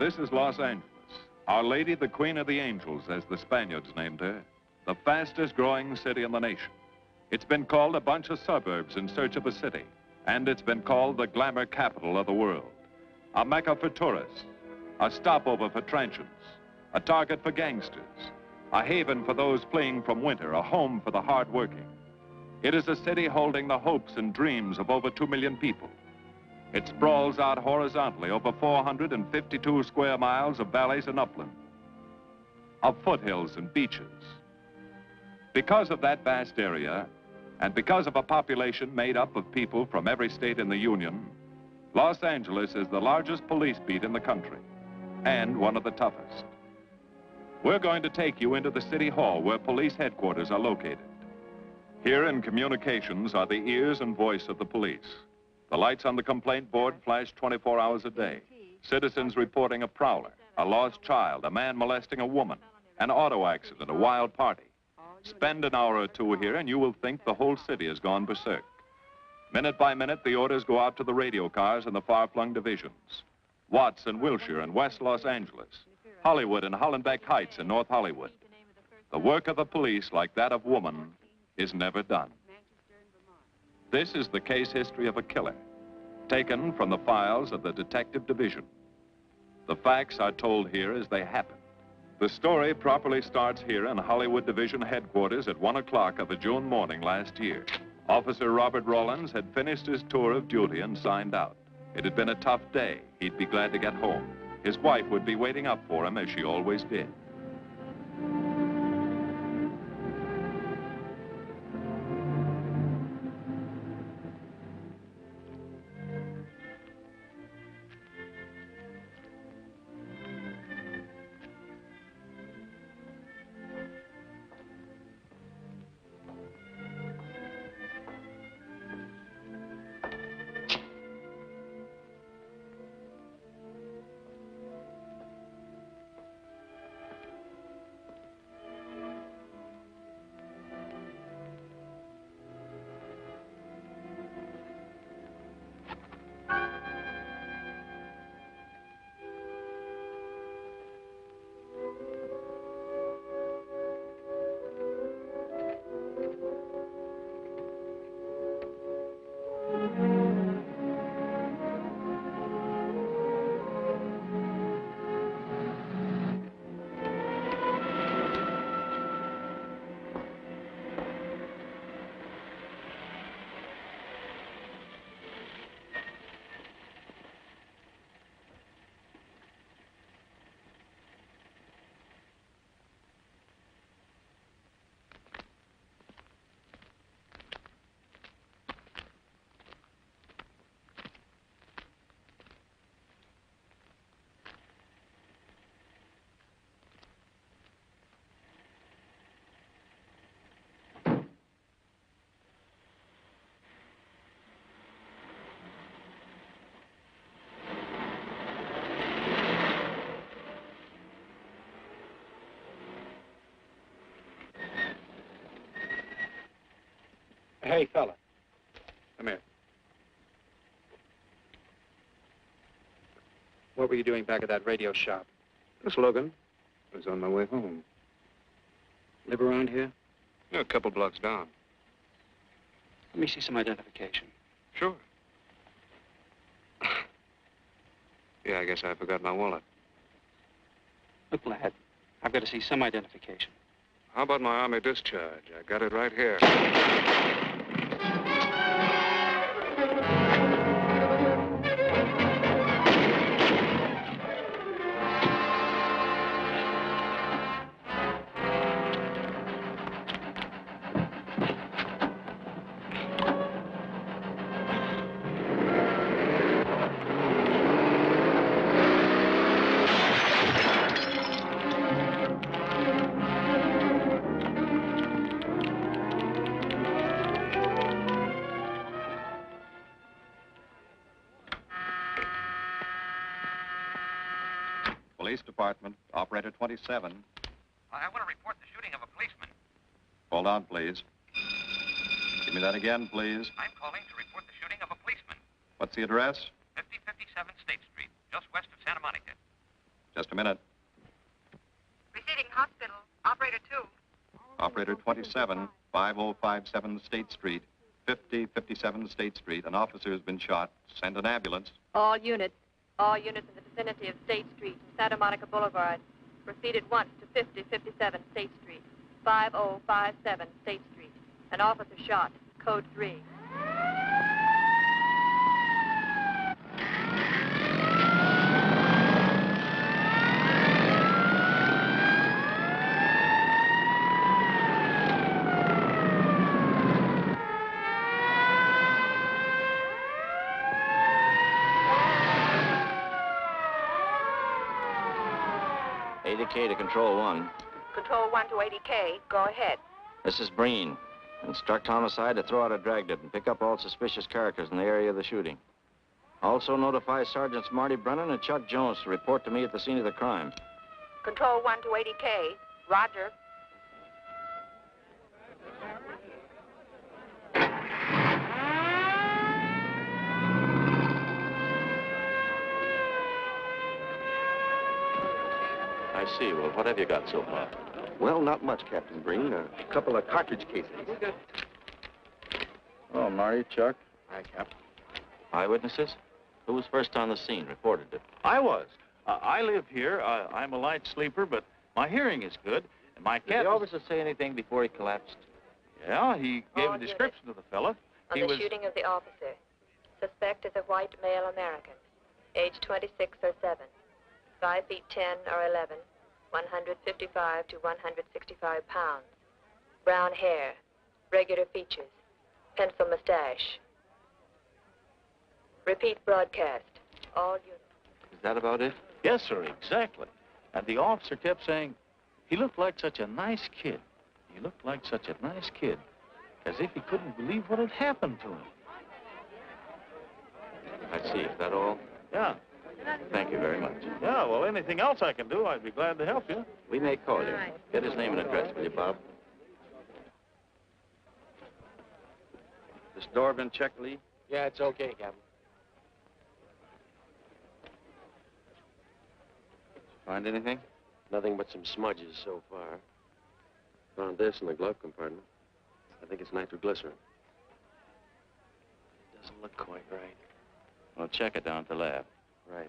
This is Los Angeles. Our Lady, the Queen of the Angels, as the Spaniards named her. The fastest growing city in the nation. It's been called a bunch of suburbs in search of a city. And it's been called the glamour capital of the world. A mecca for tourists. A stopover for transients. A target for gangsters. A haven for those fleeing from winter. A home for the hardworking. It is a city holding the hopes and dreams of over 2 million people. It sprawls out horizontally over 452 square miles of valleys and upland, of foothills and beaches. Because of that vast area, and because of a population made up of people from every state in the Union, Los Angeles is the largest police beat in the country, and one of the toughest. We're going to take you into the city hall where police headquarters are located. Here in communications are the ears and voice of the police. The lights on the complaint board flash 24 hours a day. Citizens reporting a prowler, a lost child, a man molesting a woman, an auto accident, a wild party. Spend an hour or two here and you will think the whole city has gone berserk. Minute by minute, the orders go out to the radio cars in the far-flung divisions. Watts and Wilshire and West Los Angeles. Hollywood and Hollenbeck Heights in North Hollywood. The work of the police, like that of woman, is never done. This is the case history of a killer, taken from the files of the Detective Division. The facts are told here as they happen. The story properly starts here in Hollywood Division headquarters at 1 o'clock of a June morning last year. Officer Robert Rawlins had finished his tour of duty and signed out. It had been a tough day. He'd be glad to get home. His wife would be waiting up for him as she always did. Hey, fella. Come here. What were you doing back at that radio shop? Just looking. I was on my way home. Live around here? Yeah, a couple blocks down. Let me see some identification. Sure. Yeah, I guess I forgot my wallet. Look, lad, I've got to see some identification. How about my Army discharge? I got it right here. Police Department, Operator 27. I want to report the shooting of a policeman. Hold on, please. Give me that again, please. I'm calling to report the shooting of a policeman. What's the address? 5057 State Street, just west of Santa Monica. Just a minute. Receiving hospital. Operator 2. Operator 27, 5057 State Street, 5057 State Street. An officer has been shot. Send an ambulance. All units in the vicinity of State Street, Santa Monica Boulevard. Proceed at once to 5057 State Street, 5057 State Street. An officer shot. Code 3. K to Control 1. Control 1 to 80K. Go ahead. This is Breen. Instruct homicide to throw out a dragnet and pick up all suspicious characters in the area of the shooting. Also notify Sergeants Marty Brennan and Chuck Jones to report to me at the scene of the crime. Control 1 to 80K. Roger. I see. Well, what have you got so far? Well, not much, Captain Breen. A couple of cartridge cases. Oh, Marty, Chuck. Hi, Cap. Eyewitnesses? Who was first on the scene, reported it? I was. I live here. I'm a light sleeper, but my hearing is good. And my Did cat... the officer say anything before he collapsed? Yeah, he gave All a description of the fella. On He the was... shooting of the officer. Suspect is a white male American, age 26 or 7, 5 feet 10 or 11, 155 to 165 pounds, brown hair, regular features, pencil mustache. Repeat broadcast. All units. Is that about it? Yes, sir, exactly. And the officer kept saying, he looked like such a nice kid. He looked like such a nice kid. As if he couldn't believe what had happened to him. I see. Is that all? Yeah. Thank you very much. Yeah, well, anything else I can do, I'd be glad to help you. We may call you. Get his name and address, will you, Bob? This door been checked, Lee? Yeah, it's okay, Captain. Find anything? Nothing but some smudges so far. Found this in the glove compartment. I think it's nitroglycerin. It doesn't look quite right. Well, check it down at the lab. Right.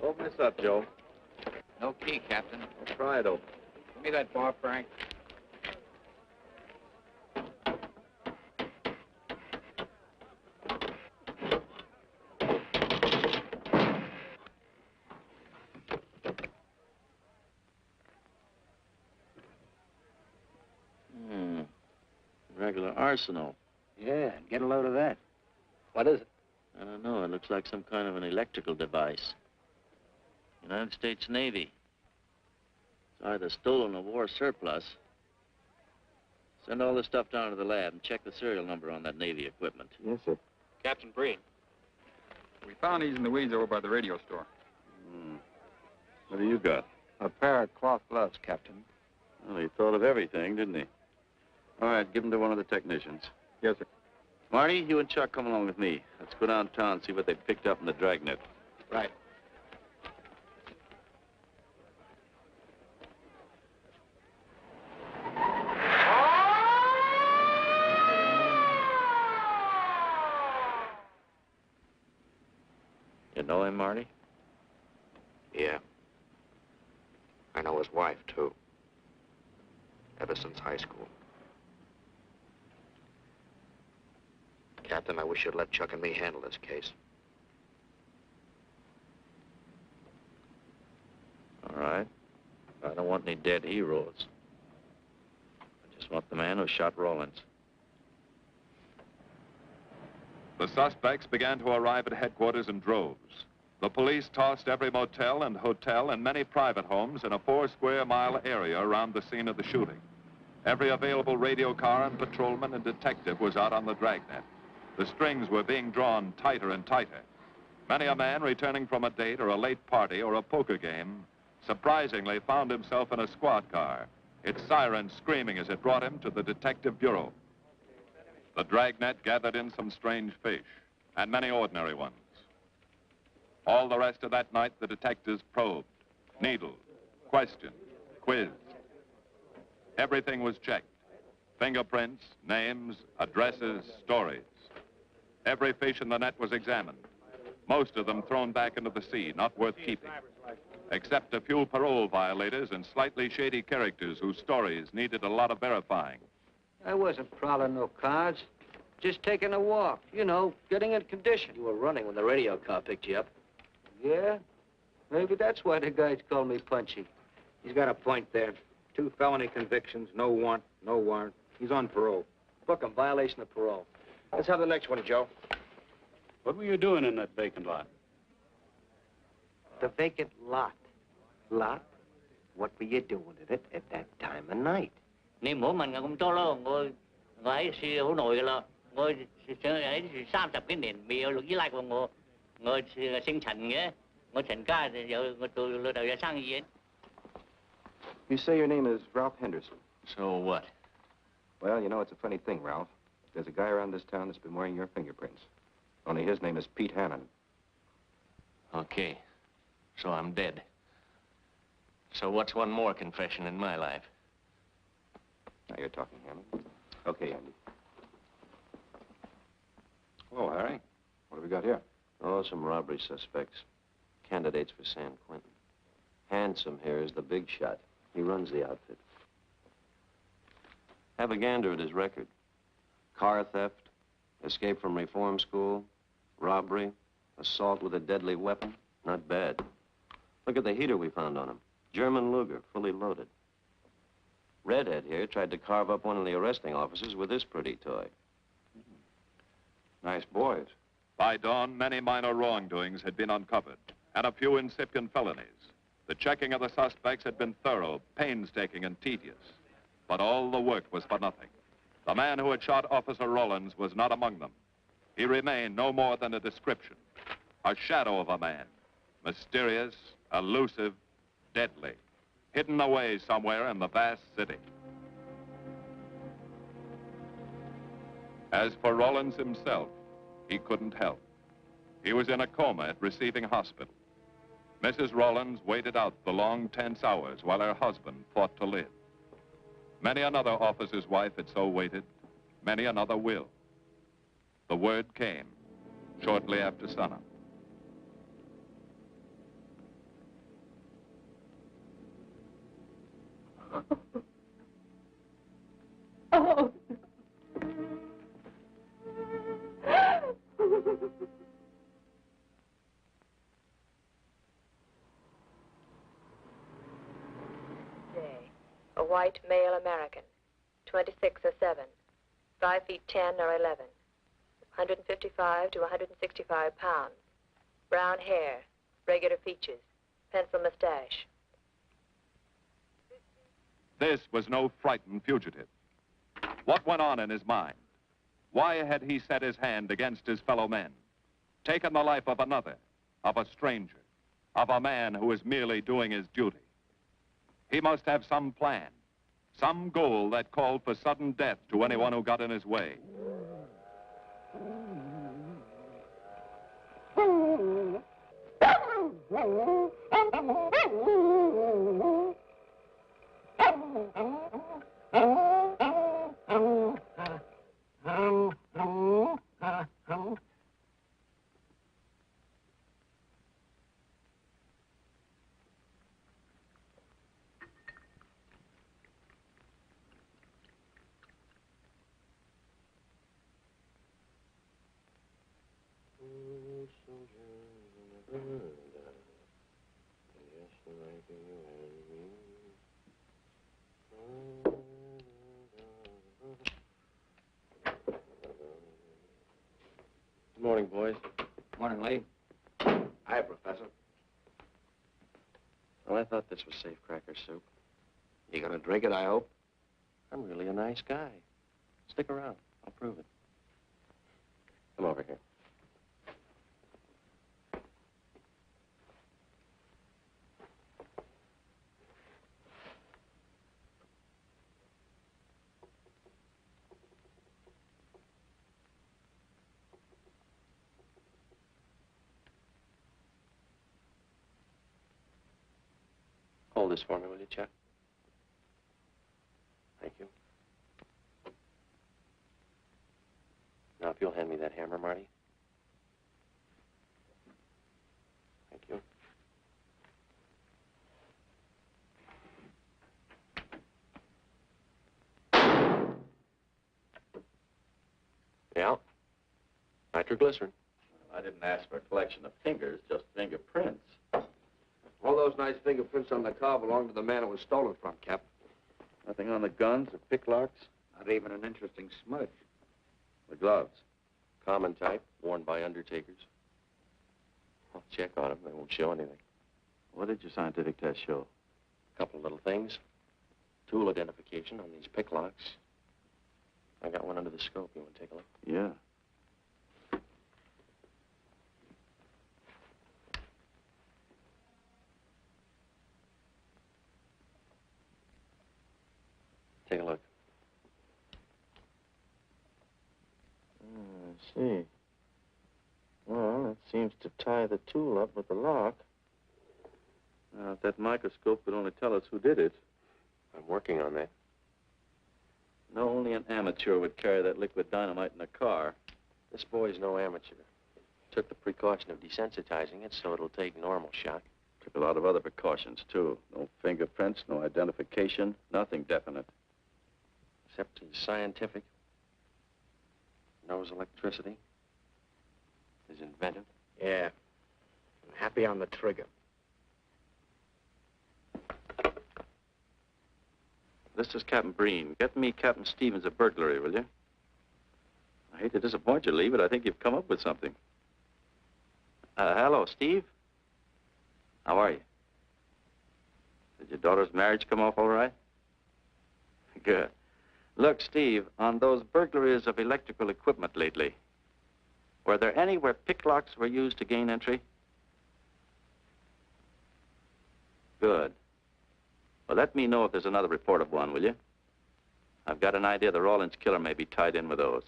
Open this up, Joe. No key, Captain. I'll try it open. Give me that bar, Frank. Regular arsenal. Yeah, get a load of that. What is it? I don't know. It looks like some kind of an electrical device. United States Navy. It's either stolen or war surplus. Send all this stuff down to the lab and check the serial number on that Navy equipment. Yes, sir. Captain Breen. We found these in the weeds over by the radio store. What do you got? A pair of cloth gloves, Captain. Well, he thought of everything, didn't he? All right, give him to one of the technicians. Yes, sir. Marty, you and Chuck come along with me. Let's go downtown and see what they picked up in the dragnet. Right. You know him, Marty? Yeah. I know his wife, too. Ever since high school. Captain, I wish you'd let Chuck and me handle this case. All right. I don't want any dead heroes. I just want the man who shot Rollins. The suspects began to arrive at headquarters in droves. The police tossed every motel and hotel and many private homes in a 4-square-mile area around the scene of the shooting. Every available radio car and patrolman and detective was out on the dragnet. The strings were being drawn tighter and tighter. Many a man returning from a date or a late party or a poker game surprisingly found himself in a squad car, its siren screaming as it brought him to the detective bureau. The dragnet gathered in some strange fish, and many ordinary ones. All the rest of that night, the detectives probed, needled, questioned, quizzed. Everything was checked. Fingerprints, names, addresses, stories. Every fish in the net was examined. Most of them thrown back into the sea, not worth keeping. Except a few parole violators and slightly shady characters whose stories needed a lot of verifying. I wasn't prowling no cars. Just taking a walk, you know, getting in condition. You were running when the radio car picked you up. Yeah? Maybe that's why the guys call me Punchy. He's got a point there. 2 felony convictions, no warrant, no warrant. He's on parole. Book him, violation of parole. Let's have the next one, Joe. What were you doing in that vacant lot? The vacant lot. Lot? What were you doing in it at that time of night? Niệm mỗi mình cũng cho lo ngồi ngồi siêu nổi lo ngồi ấy 30 cái nền bị lúc dưới lại của ngồi sinh thành nghe ngồi thành ca giờ ngồi từ lúc đầu sang gì. You say your name is Ralph Henderson. So what? Well, you know, it's a funny thing, Ralph. There's a guy around this town that's been wearing your fingerprints. Only his name is Pete Hannon. Okay. So I'm dead. So what's one more confession in my life? Now you're talking, Hannon. Okay, Andy. Hello, Harry. What have we got here? Oh, some robbery suspects. Candidates for San Quentin. Handsome here is the big shot. He runs the outfit. Have a gander at his record. Car theft, escape from reform school, robbery, assault with a deadly weapon. Not bad. Look at the heater we found on him. German Luger, fully loaded. Redhead here tried to carve up one of the arresting officers with this pretty toy. Nice boys. By dawn, many minor wrongdoings had been uncovered, and a few incipient felonies. The checking of the suspects had been thorough, painstaking, and tedious. But all the work was for nothing. The man who had shot Officer Rollins was not among them. He remained no more than a description, a shadow of a man, mysterious, elusive, deadly, hidden away somewhere in the vast city. As for Rollins himself, he couldn't help. He was in a coma at receiving hospital. Mrs. Rollins waited out the long, tense hours while her husband fought to live. Many another officer's wife had so waited. Many another will. The word came shortly after sunup. Oh. A white male American, 26 or 7, 5 feet 10 or 11, 155 to 165 pounds, brown hair, regular features, pencil mustache. This was no frightened fugitive. What went on in his mind? Why had he set his hand against his fellow men, taken the life of another, of a stranger, of a man who was merely doing his duty? He must have some plan, some goal that called for sudden death to anyone who got in his way. Good morning, boys. Morning, Lee. Hi, Professor. Well, I thought this was safe cracker soup. You gonna drink it, I hope? I'm really a nice guy. Stick around. I'll prove it. Come over here. Hold this for me, will you, Chuck? Thank you. Now, if you'll hand me that hammer, Marty. Thank you. Yeah. Nitroglycerin. I didn't ask for a collection of fingers, just fingerprints. All those nice fingerprints on the car belong to the man it was stolen from, Cap. Nothing on the guns or picklocks? Not even an interesting smudge. The gloves? Common type, worn by undertakers. I'll check on them. They won't show anything. What did your scientific test show? A couple of little things. Tool identification on these picklocks. I got one under the scope. You want to take a look? Yeah. Take a look. I see. Well, it seems to tie the tool up with the lock. Now, if that microscope could only tell us who did it. I'm working on that. No, only an amateur would carry that liquid dynamite in a car. This boy's no amateur. Took the precaution of desensitizing it so it'll take normal shock. Took a lot of other precautions, too. No fingerprints, no identification, nothing definite. Except he's scientific. Knows electricity. Is inventive. Yeah. I'm happy on the trigger. This is Captain Breen. Get me Captain Stevens a burglary, will you? I hate to disappoint you, Lee, but I think you've come up with something. Hello, Steve. How are you? Did your daughter's marriage come off all right? Good. Look, Steve, on those burglaries of electrical equipment lately, were there any where picklocks were used to gain entry? Good. Well, let me know if there's another report of one, will you? I've got an idea the Rawlins killer may be tied in with those.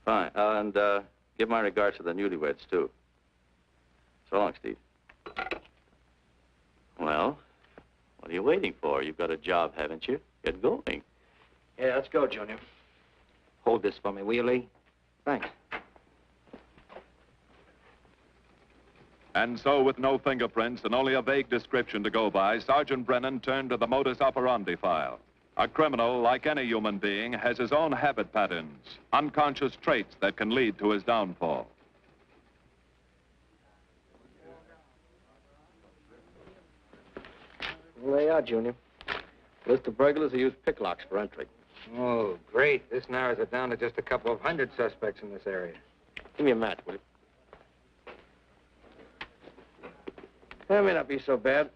Fine. And give my regards to the newlyweds, too. So long, Steve. Well, what are you waiting for? You've got a job, haven't you? Get going. Yeah, let's go, Junior. Hold this for me, will you, Lee? Thanks. And so, with no fingerprints and only a vague description to go by, Sergeant Brennan turned to the modus operandi file. A criminal, like any human being, has his own habit patterns, unconscious traits that can lead to his downfall. Well, there you are, Junior. List of burglars who use picklocks for entry. Oh, great. This narrows it down to just a couple of hundred suspects in this area. Give me a match, will you? That may not be so bad.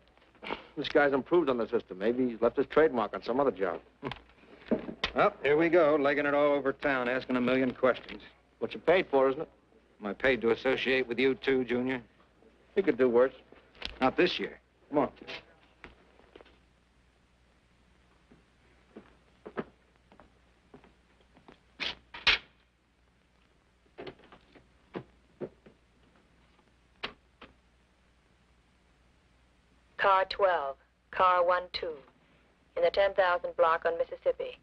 This guy's improved on the system. Maybe he's left his trademark on some other job. Well, here we go, legging it all over town, asking a million questions. What you paid for, isn't it? Am I paid to associate with you, too, Junior? You could do worse. Not this year. Come on. Car 12, car 12, in the 10,000 block on Mississippi.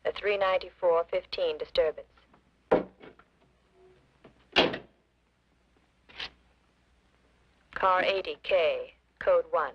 A 394-15 disturbance. Car 80K, code 1.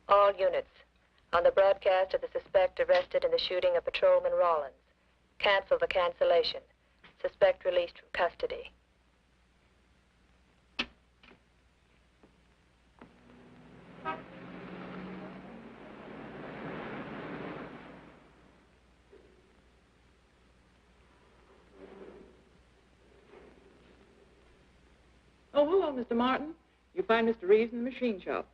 All units, on the broadcast of the suspect arrested in the shooting of Patrolman Rawlins. Cancel the cancellation. Suspect released from custody. Oh, hello, Mr. Martin. You find Mr. Reeves in the machine shop.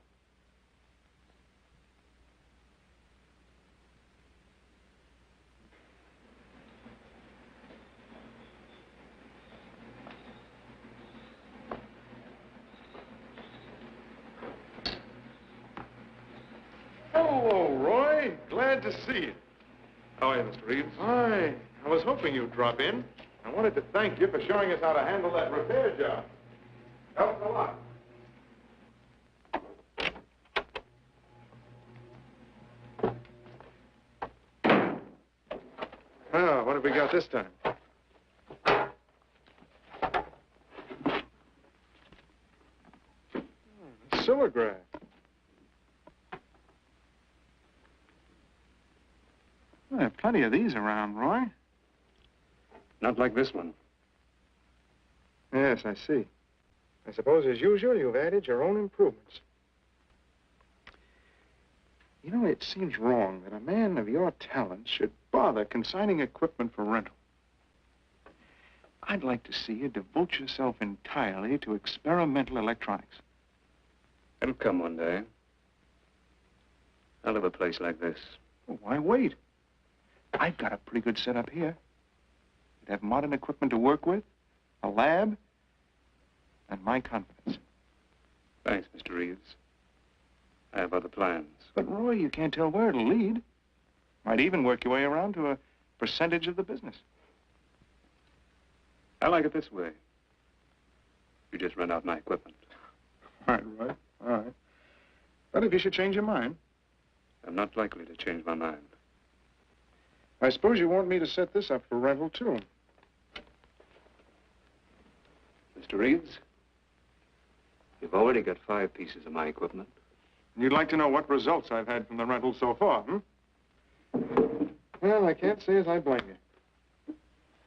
Hello, Roy. Glad to see you. How are you, Mr. Reeves? Hi. I was hoping you'd drop in. I wanted to thank you for showing us how to handle that repair job. Helped a lot. Ah, what have we got this time? Silograph. Well, there are plenty of these around, Roy. Not like this one. Yes, I see. I suppose, as usual, you've added your own improvements. You know, it seems wrong that a man of your talents should bother consigning equipment for rental. I'd like to see you devote yourself entirely to experimental electronics. It'll come one day. I'll have a place like this. Well, why wait? I've got a pretty good setup here. You'd have modern equipment to work with, a lab, and my confidence. Thanks, Mr. Reeves. I have other plans. But, Roy, you can't tell where it'll lead. Might even work your way around to a percentage of the business. I like it this way. You just rent out my equipment. All right, Roy. All right. But if you should change your mind... I'm not likely to change my mind. I suppose you want me to set this up for rental, too. Mr. Reeves, you've already got 5 pieces of my equipment. You'd like to know what results I've had from the rental so far, Well, I can't say as I blame you.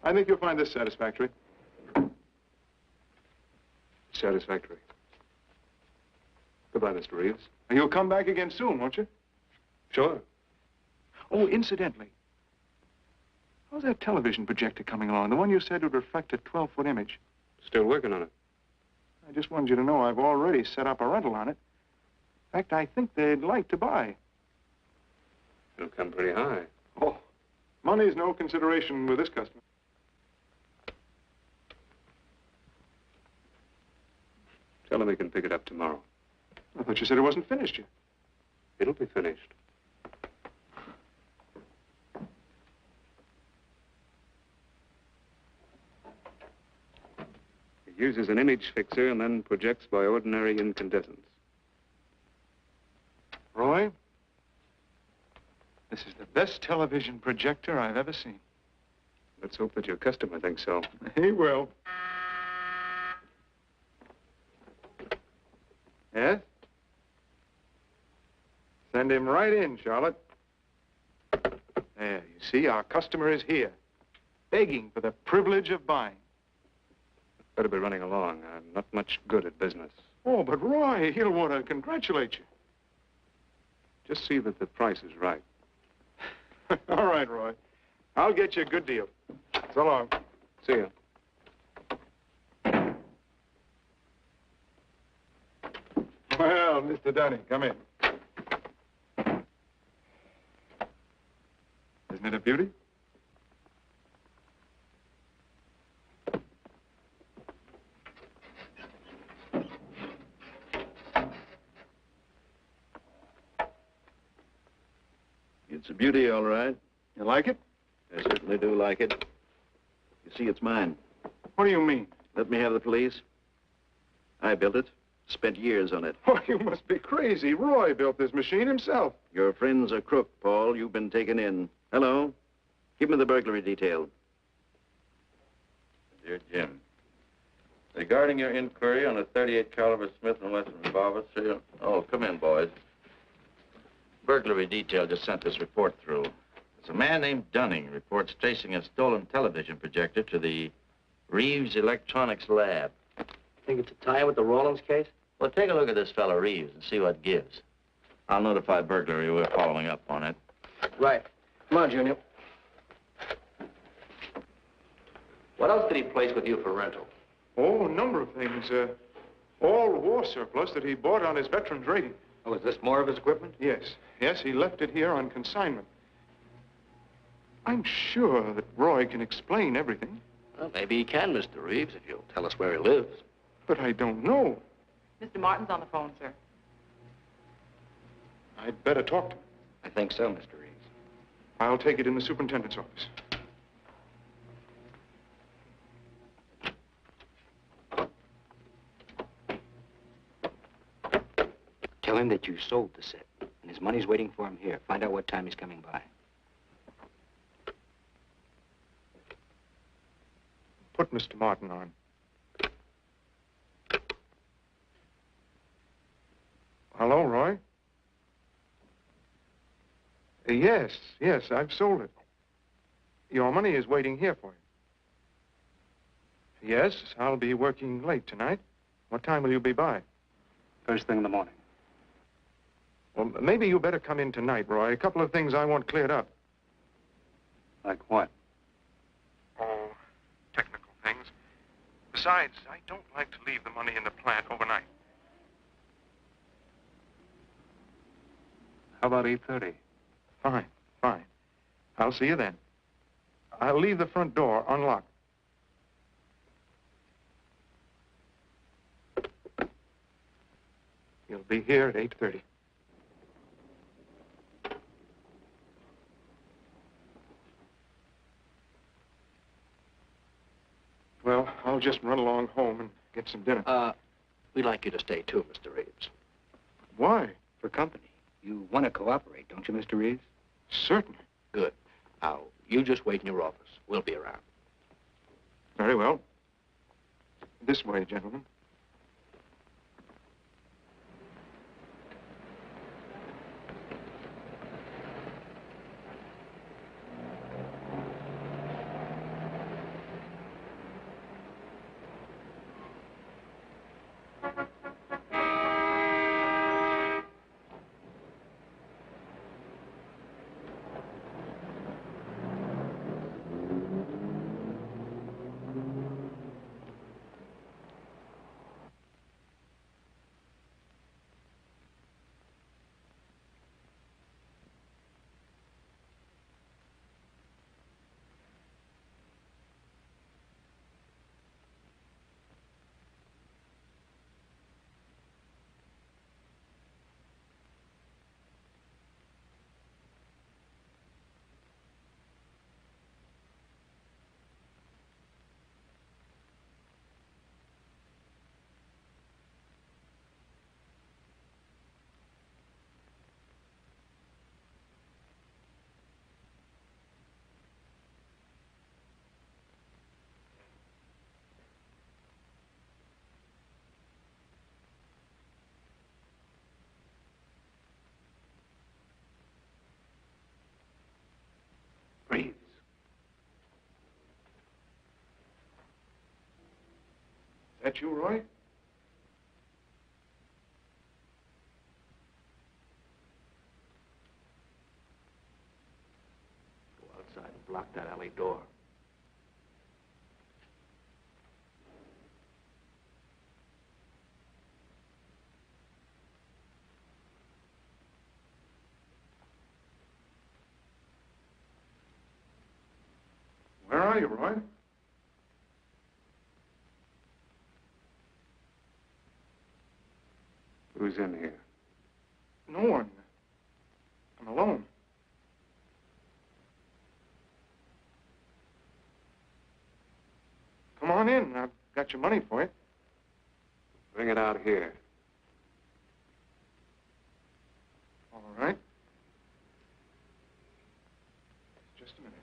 I think you'll find this satisfactory. Satisfactory. Goodbye, Mr. Reeves. And you'll come back again soon, won't you? Sure. Oh, incidentally, how's that television projector coming along? The one you said would reflect a 12-foot image. Still working on it. I just wanted you to know I've already set up a rental on it. In fact, I think they'd like to buy. It'll come pretty high. Oh, money's no consideration with this customer. Tell him he can pick it up tomorrow. I thought you said it wasn't finished yet. It'll be finished. It uses an image fixer and then projects by ordinary incandescence. Roy, this is the best television projector I've ever seen. Let's hope that your customer thinks so. He will. Yes? Send him right in, Charlotte. There, you see, our customer is here, begging for the privilege of buying. Better be running along. I'm not much good at business. Oh, but Roy, he'll want to congratulate you. Just see that the price is right. All right, Roy. I'll get you a good deal. So long. See you. Well, Mr. Dunning, come in. Isn't it a beauty? It's a beauty, all right. You like it? I certainly do like it. You see, it's mine. What do you mean? Let me have the police. I built it. Spent years on it. Oh, you must be crazy. Roy built this machine himself. Your friend's a crook, Paul. You've been taken in. Hello? Give me the burglary detail. Dear Jim, regarding your inquiry on a .38 caliber Smith & Wesson revolver, serial... Oh, come in, boys. Burglary detail just sent this report through. There's a man named Dunning reports tracing a stolen television projector to the Reeves Electronics Lab. Think it's a tie with the Rawlins case? Well, take a look at this fellow Reeves and see what gives. I'll notify burglary we're following up on it. Right. Come on, Junior. What else did he place with you for rental? Oh, a number of things. All war surplus that he bought on his veterans rating. Oh, is this more of his equipment? Yes. Yes, he left it here on consignment. I'm sure that Roy can explain everything. Well, maybe he can, Mr. Reeves, if you'll tell us where he lives. But I don't know. Mr. Martin's on the phone, sir. I'd better talk to him. I think so, Mr. Reeves. I'll take it in the superintendent's office. Tell him that you sold the set, and his money's waiting for him here. Find out what time he's coming by. Put Mr. Martin on. Hello, Roy? Yes, I've sold it. Your money is waiting here for you. Yes, I'll be working late tonight. What time will you be by? First thing in the morning. Well, maybe you better come in tonight, Roy. A couple of things I want cleared up. Like what? Oh, technical things. Besides, I don't like to leave the money in the plant overnight. How about 8:30? Fine. I'll see you then. I'll leave the front door unlocked. You'll be here at 8:30. Well, I'll just run along home and get some dinner. We'd like you to stay too, Mr. Reeves. Why? For company. You want to cooperate, don't you, Mr. Reeves? Certainly. Good. Now, you just wait in your office. We'll be around. Very well. This way, gentlemen. Reeves. That you, Roy? Go outside and block that alley door. Where are you, Roy? Who's in here? No one. I'm alone. Come on in. I've got your money for you. Bring it out here. All right. Just a minute.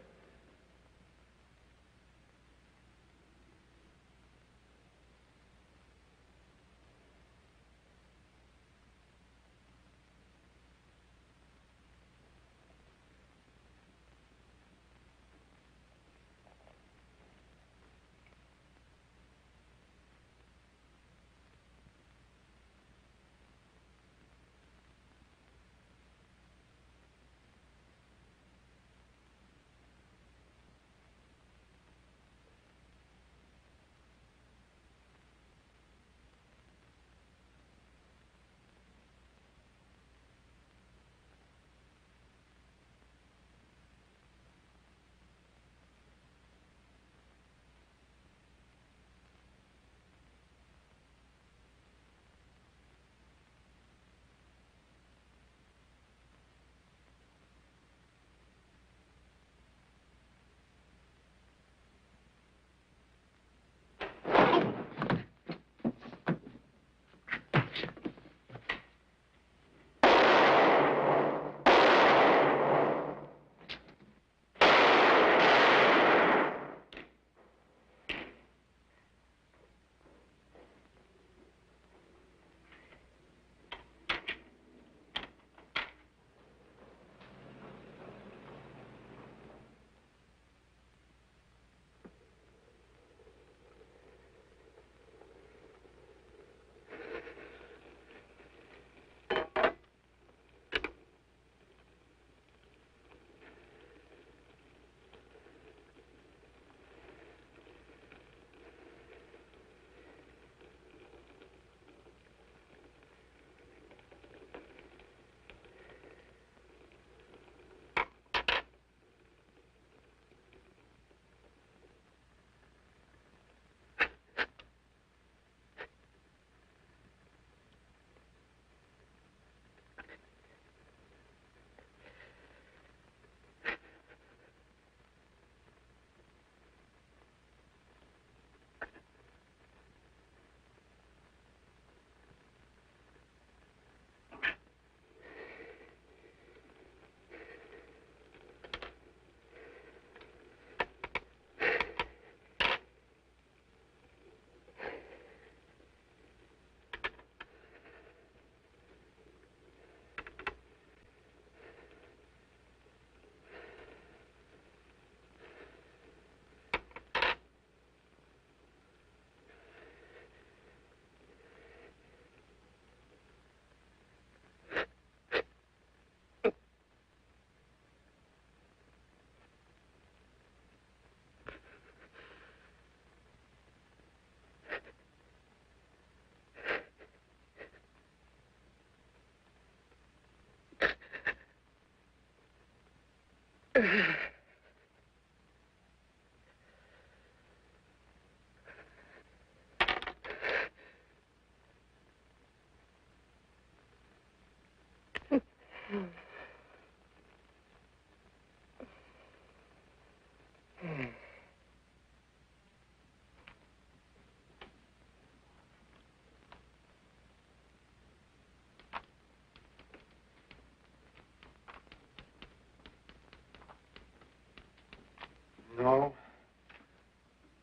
No.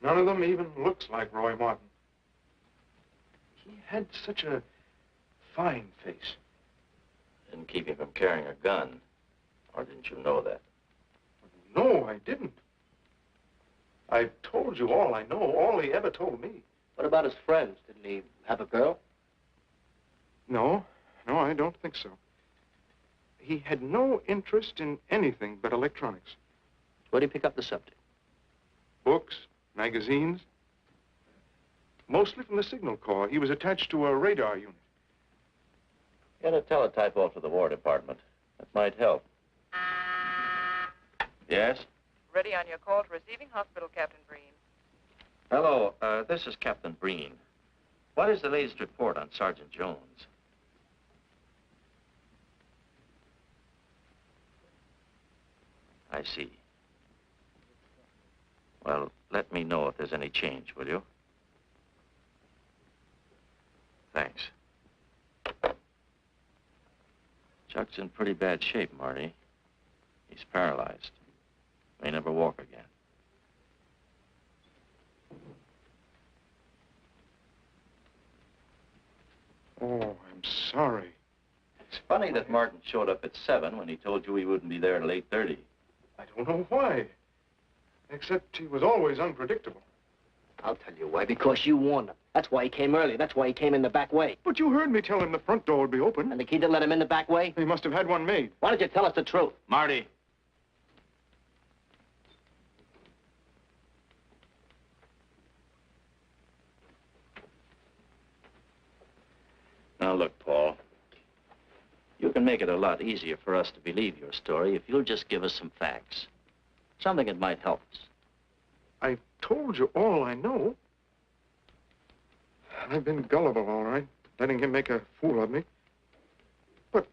None of them even looks like Roy Martin. He had such a fine face. Didn't keep him from carrying a gun. Or didn't you know that? No, I didn't. I've told you all I know, all he ever told me. What about his friends? Didn't he have a girl? No, I don't think so. He had no interest in anything but electronics. Where'd he pick up the subject? Books, magazines. Mostly from the Signal Corps. He was attached to a radar unit. Get a teletype off to the War Department. That might help. Yes? Ready on your call to receiving hospital, Captain Breen. Hello, this is Captain Breen. What is the latest report on Sergeant Jones? I see. Well, let me know if there's any change, will you? Thanks. Chuck's in pretty bad shape, Marty. He's paralyzed. May never walk again. Oh, I'm sorry. It's funny that Martin showed up at 7 when he told you he wouldn't be there till 8:30. I don't know why. Except he was always unpredictable. I'll tell you why. Because you warned him. That's why he came early. That's why he came in the back way. But you heard me tell him the front door would be open. And the key didn't let him in the back way? He must have had one made. Why don't you tell us the truth? Marty. Now, look, Paul. You can make it a lot easier for us to believe your story if you'll just give us some facts. Something that might help us. I've told you all I know. I've been gullible, all right, letting him make a fool of me. But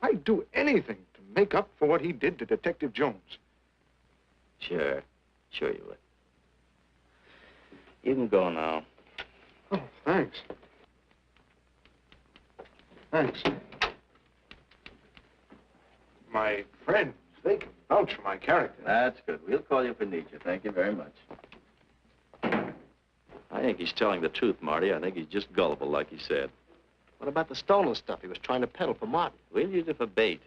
I'd do anything to make up for what he did to Detective Jones. Sure you would. You can go now. Oh, thanks. Thanks. My friends, they can vouch for my character. That's good. We'll call you if we need you. Thank you very much. I think he's telling the truth, Marty. I think he's just gullible, like he said. What about the stolen stuff he was trying to peddle for Martin? We'll use it for bait.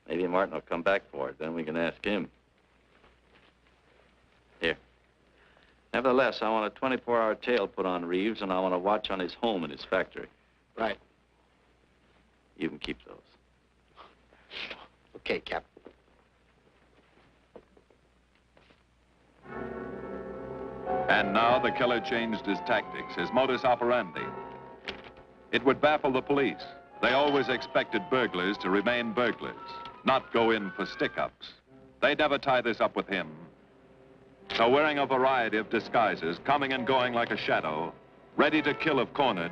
Maybe Martin will come back for it. Then we can ask him. Here. Nevertheless, I want a 24-hour tail put on Reeves, and I want a watch on his home and his factory. Right. You can keep those. Okay, Captain. And now the killer changed his tactics, his modus operandi. It would baffle the police. They always expected burglars to remain burglars, not go in for stick-ups. They'd never tie this up with him. So wearing a variety of disguises, coming and going like a shadow, ready to kill if cornered,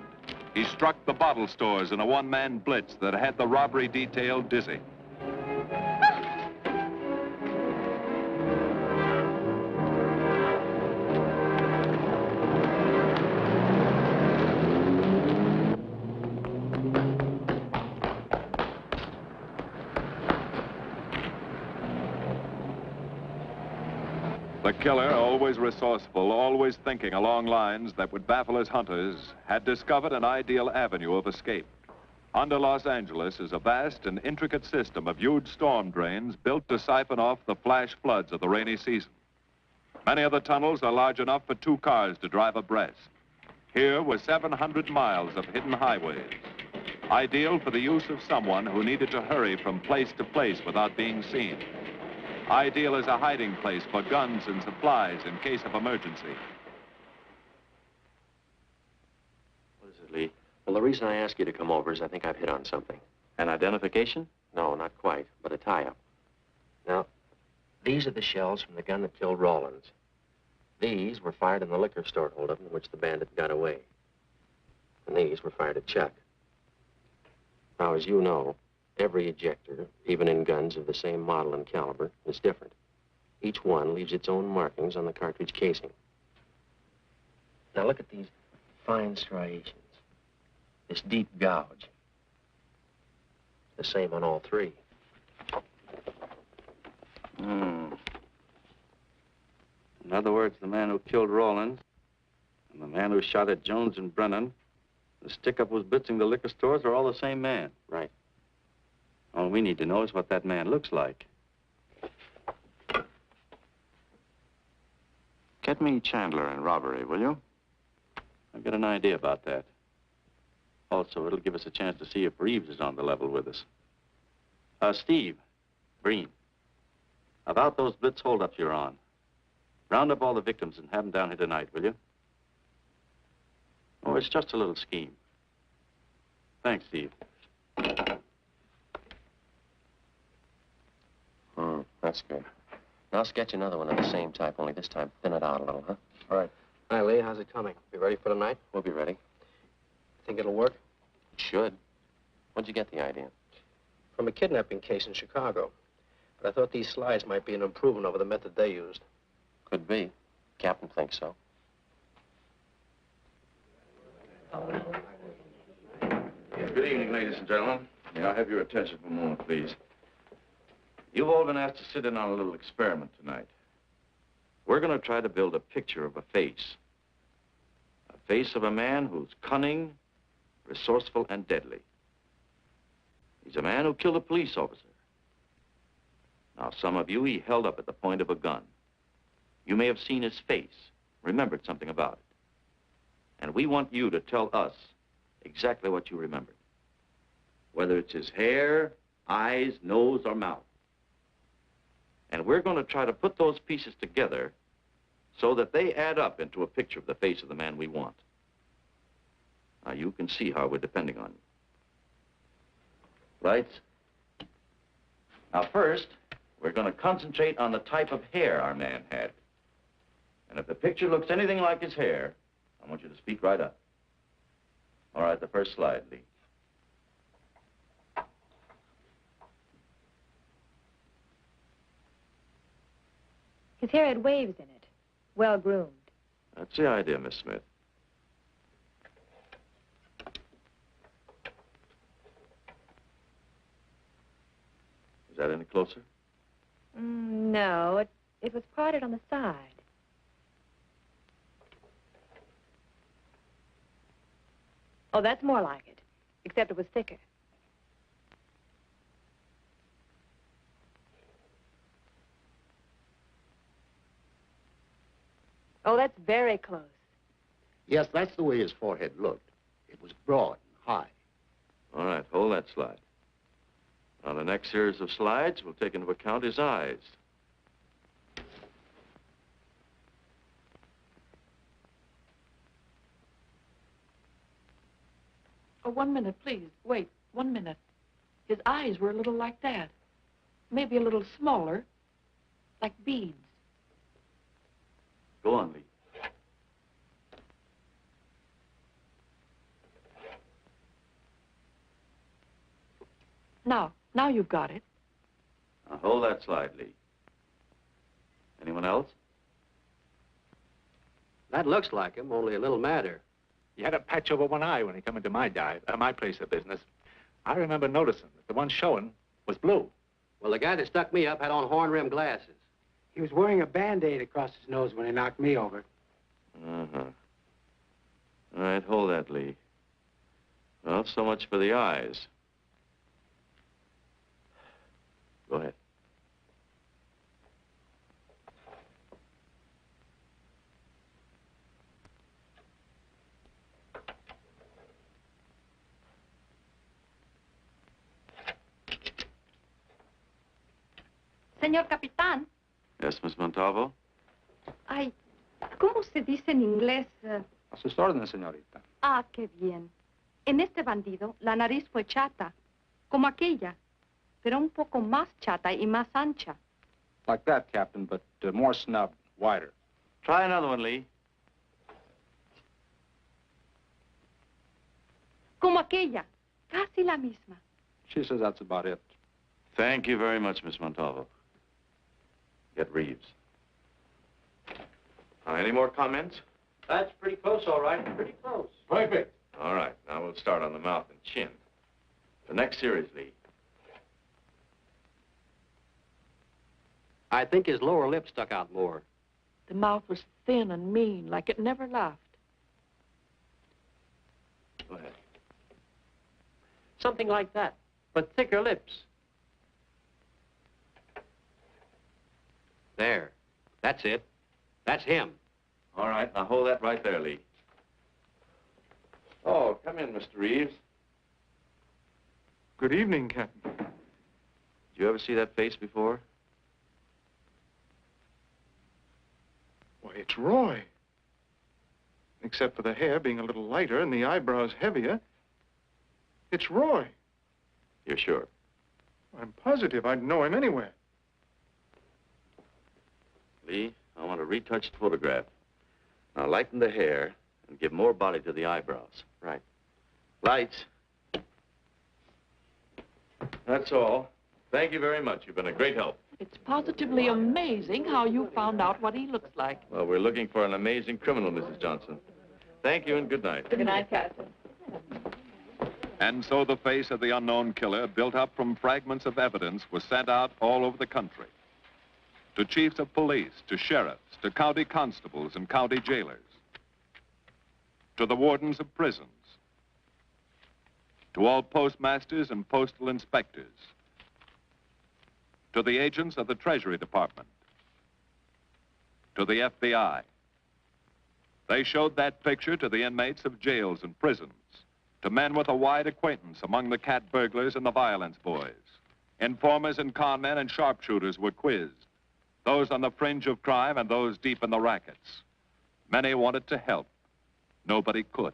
he struck the bottle stores in a one-man blitz that had the robbery detail dizzy. The killer, always resourceful, always thinking along lines that would baffle his hunters, had discovered an ideal avenue of escape. Under Los Angeles is a vast and intricate system of huge storm drains built to siphon off the flash floods of the rainy season. Many of the tunnels are large enough for 2 cars to drive abreast. Here were 700 miles of hidden highways, ideal for the use of someone who needed to hurry from place to place without being seen. Ideal as a hiding place for guns and supplies in case of emergency. What is it, Lee? Well, the reason I asked you to come over is I think I've hit on something. An identification? No, not quite, but a tie-up. Now, These are the shells from the gun that killed Rawlins. These were fired in the liquor store holdup in which the bandit got away. And these were fired at Chuck. Now, as you know, every ejector, even in guns of the same model and caliber, is different. Each one leaves its own markings on the cartridge casing. Now, look at these fine striations. This deep gouge. The same on all three. In other words, the man who killed Rawlins and the man who shot at Jones and Brennan, the stick-up who's blitzing the liquor stores are all the same man. Right. All we need to know is what that man looks like. Get me Chandler in robbery, will you? I've got an idea about that. Also, it'll give us a chance to see if Reeves is on the level with us. Steve, Breen, about those blitz holdups you're on. Round up all the victims and have them down here tonight, will you? Oh, it's just a little scheme. Thanks, Steve. That's good. Now, I'll sketch another one of the same type, only this time thin it out a little, huh? All right. Hi, Lee. How's it coming? Be ready for tonight? We'll be ready. Think it'll work? It should. When'd you get the idea? From a kidnapping case in Chicago. But I thought these slides might be an improvement over the method they used. Could be. Captain thinks so. Good evening, ladies and gentlemen. May I have your attention for a moment, please? You've all been asked to sit in on a little experiment tonight. We're going to try to build a picture of a face. A face of a man who's cunning, resourceful, and deadly. He's a man who killed a police officer. Now, some of you he held up at the point of a gun. You may have seen his face, remembered something about it. And we want you to tell us exactly what you remembered. Whether it's his hair, eyes, nose, or mouth. And we're going to try to put those pieces together so that they add up into a picture of the face of the man we want. Now, you can see how we're depending on you. Lights? Now, first, we're going to concentrate on the type of hair our man had. And if the picture looks anything like his hair, I want you to speak right up. All right, the first slide, Lee. His hair had waves in it, well-groomed. That's the idea, Miss Smith. Is that any closer? No, it was parted on the side. Oh, that's more like it, except it was thicker. Oh, that's very close. Yes, that's the way his forehead looked. It was broad and high. All right, hold that slide. On the next series of slides, we'll take into account his eyes. Oh, 1 minute, please. Wait, 1 minute. His eyes were a little like that. Maybe a little smaller, like beads. Go on, Lee. Now you've got it. Now, hold that slide, Lee. Anyone else? That looks like him, only a little madder. He had a patch over one eye when he come into my my place of business. I remember noticing that the one showing was blue. Well, the guy that stuck me up had on horn-rimmed glasses. He was wearing a Band-Aid across his nose when he knocked me over. Uh-huh. All right, hold that, Lee. Well, so much for the eyes. Go ahead. Señor Capitán. Yes, Miss Montalvo? Ay, ¿cómo se dice en inglés? A sus órdenes, señorita. Ah, qué bien. En este bandido, la nariz fue chata, como aquella, pero un poco más chata y más ancha. Like that, Captain, but more snubbed, wider. Try another one, Lee. Como aquella. Casi la misma. She says that's about it. Thank you very much, Miss Montalvo. Get Reeves. Any more comments? That's pretty close, all right. Pretty close. Perfect. All right, now we'll start on the mouth and chin. The next series, Lee. I think his lower lip stuck out more. The mouth was thin and mean, like it never laughed. Go ahead. Something like that, but thicker lips. There. That's it. That's him. All right, now hold that right there, Lee. Oh, come in, Mr. Reeves. Good evening, Captain. Did you ever see that face before? Why, it's Roy. Except for the hair being a little lighter and the eyebrows heavier, it's Roy. You're sure? I'm positive I'd know him anywhere. Lee, I want a retouched photograph. Now lighten the hair and give more body to the eyebrows. Right. Lights. That's all. Thank you very much. You've been a great help. It's positively amazing how you found out what he looks like. Well, we're looking for an amazing criminal, Mrs. Johnson. Thank you and good night. Good night, Captain. And so the face of the unknown killer, built up from fragments of evidence, was sent out all over the country. To chiefs of police, to sheriffs, to county constables and county jailers, to the wardens of prisons, to all postmasters and postal inspectors, to the agents of the Treasury Department, to the FBI. They showed that picture to the inmates of jails and prisons, to men with a wide acquaintance among the cat burglars and the violence boys. Informers and conmen and sharpshooters were quizzed, those on the fringe of crime and those deep in the rackets. Many wanted to help. Nobody could.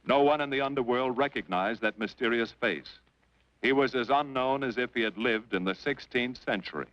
No one in the underworld recognized that mysterious face. He was as unknown as if he had lived in the 16th century.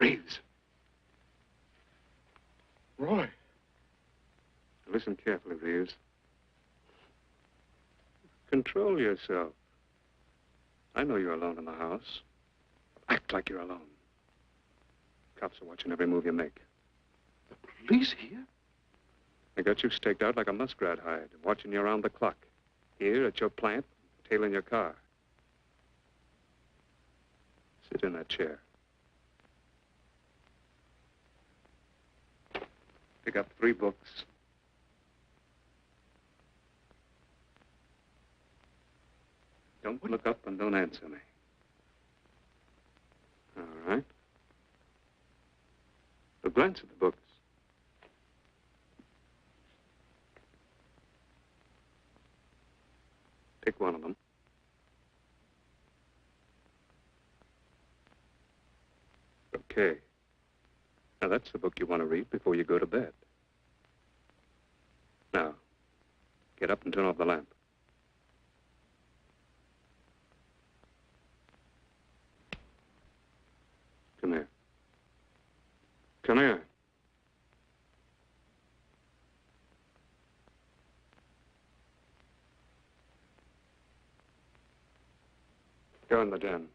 Reeves. Roy. Listen carefully, Reeves. Control yourself. I know you're alone in the house. Act like you're alone. Cops are watching every move you make. The police here? They got you staked out like a muskrat hide, watching you around the clock. Here at your plant, tailing your car. Sit in that chair. Pick up 3 books. Don't look up and don't answer me. All right. But glance at the books. Pick one of them. Okay. Now, that's the book you want to read before you go to bed. Now, get up and turn off the lamp. Come here. Come here. Go in the den.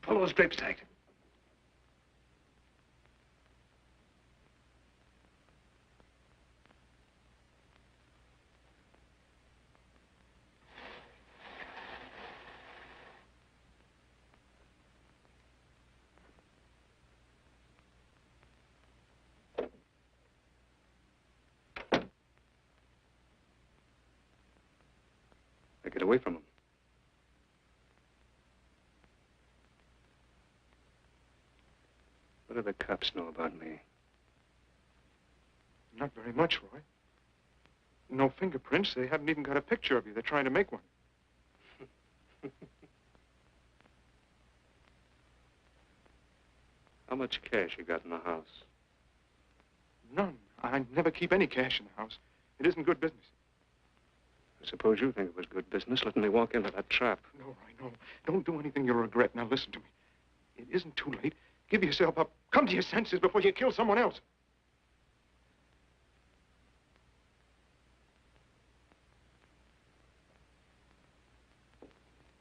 Pull those drapes tight. Now get away from them. What do the cops know about me? Not very much, Roy. No fingerprints. They haven't even got a picture of you. They're trying to make one. How much cash you got in the house? None. I never keep any cash in the house. It isn't good business. I suppose you think it was good business letting me walk into that trap. No, Roy, no. Don't do anything you'll regret. Now, listen to me. It isn't too late. Give yourself up. Come to your senses before you kill someone else.